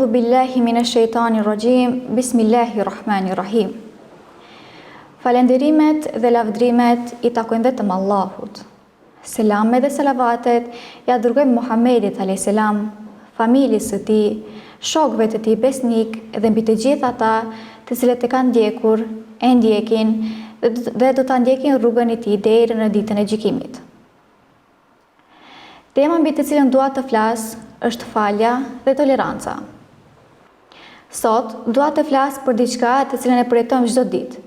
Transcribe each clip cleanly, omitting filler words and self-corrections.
A'udhu billahi minash shaitanir rajim. Bismillahirrahmanirrahim. Falenderimet dhe lavdrimet i takojnë vetëm Allahut. Selame dhe salavatet ja dërgojmë Muhammedit a.s., familjes së tij, shokëve të tij besnik dhe mbi të gjithë ata të cilët e kanë ndjekur, e ndjekin dhe do ta ndjekin rrugën e tij deri në ditën e gjykimit. Tema mbi të cilën dua të flas është falja dhe toleranca. Sot dua të flas për diçka të cilën e përjetojmë çdo ditë,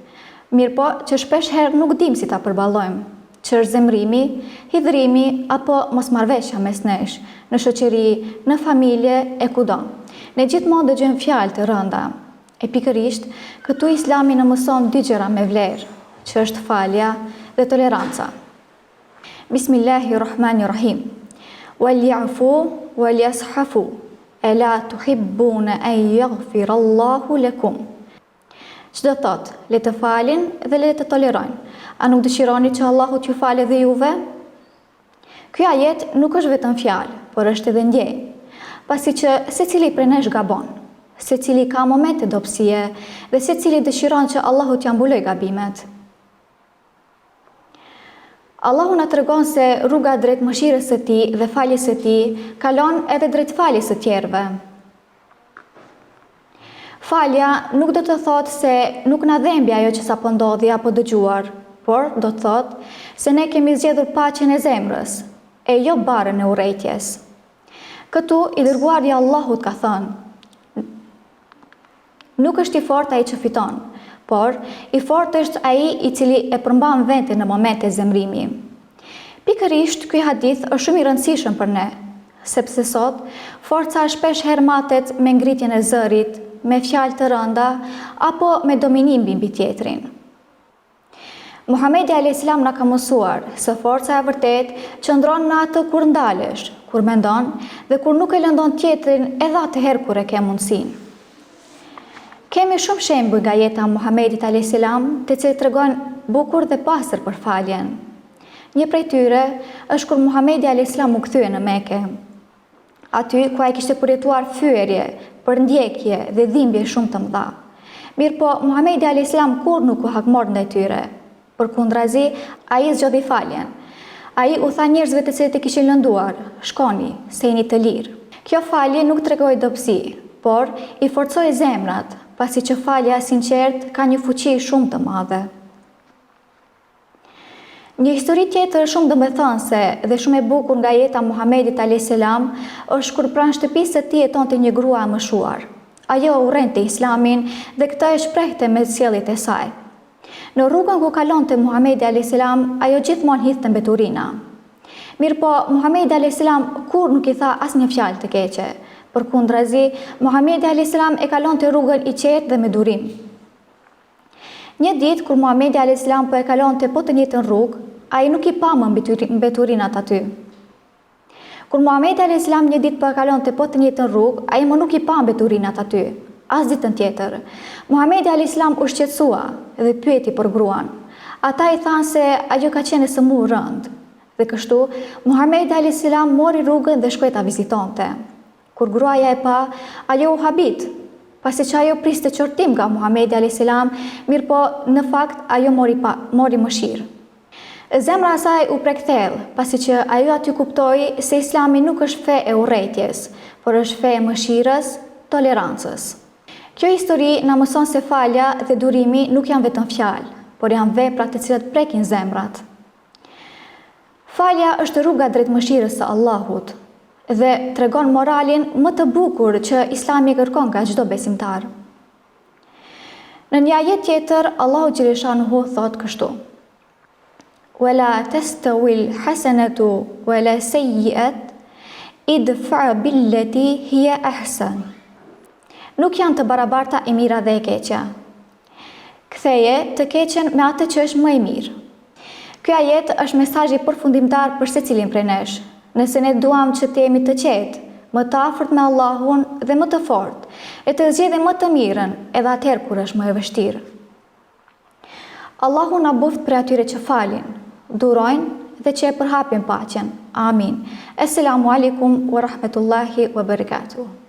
mirëpo që shpesh herë nuk dim si ta përballojmë, që është zemrimi, hidhrimi apo mosmarrveshja mes nesh, në shoqëri, në familje e kudo. Ne gjithmonë dëgjojmë fjalë të rënda. E pikërisht, këtu Islami na mëson dy gjëra me vlerë, që është falja dhe toleranca. Bismillahirrahmanirrahim. Walyafu walyashafu. Ela tuhibbuna an yaghfirallahu lakum. Çdo thot, le të falin dhe le të tolerojnë. A nuk dëshironi që Allahu t'ju falë dhe juve? Ky ajet nuk është vetëm fjalë, por është edhe ndjenjë. Pasi që secili prej nesh gabon, secili ka momente dobësie dhe secili dëshiron që Allahu t'ia mbulojë gabimet. Allahu na tregon se rruga drejt mëshirës së tij dhe faljes së tij kalon edhe drejt faljes së tjerëve. Falja nuk do të thotë se nuk na dhembi ajo që sapo ndodhi apo dëgjuar, por do të thotë se ne kemi zgjedhur paqen e zemrës, e jo barën e urrejtjes. Këtu i dërguari i Allahut ka thënë: nuk është i fortë ai që fiton, por i fortë është ai i cili e përmban vendin në momente zemrimi. Pikërisht ky hadith është shumë i rëndësishëm për ne, sepse sot forca shpesh herë matet me ngritjen e zërit, me fjalë të rënda apo me dominim mbi tjetrin. Muhamedi a.s. na ka mësuar se forca e vërtet qëndron në atë kur ndalesh, kur mendon dhe kur nuk e lëndon tjetrin edhe atëherë kur e ke mundësinë. Kemi shumë shembuj nga jeta e Muhamedit a.s. të cilët tregojnë bukur dhe pastër për faljen. Një prej tyre është kur Muhamedi a.s. u kthye në Mekë. Aty ku ai kishte përjetuar fyerje, përndjekje dhe dhimbje shumë të mëdha. Mirëpo Muhamedi a.s. kur nuk u hakmor ndaj tyre. Përkundrazi, ai zgjodhi faljen. Ai u tha njerëzve të cilët e kishin lënduar: shkoni, se jeni të lirë. Kjo falje nuk tregoi dobësi, por i forcoi zemrat, pasi që falja sinqert ka një fuqi shumë të madhe. Një histori tjetër shumë domethënëse dhe shumë e bukur nga jeta e Muhamedit a.s. është kur pranë shtëpisë së tij jetonte një grua e mëshuar. Ajo urrente Islamin dhe këtë e shprehte me sjelljet e saj. Në rrugën ku kalonte Muhamedi a.s. ajo gjithmonë hidhte mbeturina. Mirëpo Muhamedi a.s. kur nuk i tha asnjë fjalë të keqe. Përkundrazi, Muhamedi a.s. e kalonte rrugën i qetë dhe me durim. Një ditë kur Muhamedi a.s. po e kalonte po të njëjtën rrugë, ai nuk i pa më mbeturinat aty. Kur Muhamedi a.s. një ditë po e kalonte po të njëjtën rrugë, ai më nuk i pa mbeturinat aty. As ditën tjetër. Muhamedi a.s. u shqetësua dhe pyeti për gruan. Ata i thanë se ajo ka qenë sëmurë rënd. Dhe kështu, Muhamedi a.s. mori rrugën dhe shkoi ta vizitonte. Kur gruaja e pa, ajo u habit, pasi që ajo priste qortim nga Muhamedi a.s. mirëpo në fakt ajo mori mëshirë. Zemra e saj u prekthell, pasi që ajo aty kuptoi se Islami nuk është fe e urrejtjes, por është fe e mëshirës, tolerancës. Kjo histori na mëson se falja dhe durimi nuk janë vetëm fjalë, por janë vepra të cilat prekin zemrat. Falja është rruga drejt mëshirës së Allahut dhe tregon moralin më të bukur që Islami kërkon nga çdo besimtar. Në një ajet tjetër, Allahu xhaleshanuhu thot kështu: "Wala tastawil hasanatu wala sayyi'at idfa' billati hiya ahsan." Nuk janë të barabarta e mira dhe e keqja. Ktheje të keqen me atë që është më e mirë. Ky ajet është mesazhi përfundimtar për secilin prej nesh. Nëse ne duam që të jemi të qetë, më të afërt me Allahun dhe më të fortë, e të zgjedhim më të mirën, edhe atëherë kur është më e vështirë. Allahu na boft për atyre që falin, durojnë dhe që e përhapin paqen. Amin. Assalamu alaikum wa rahmatullahi wa barakatuh.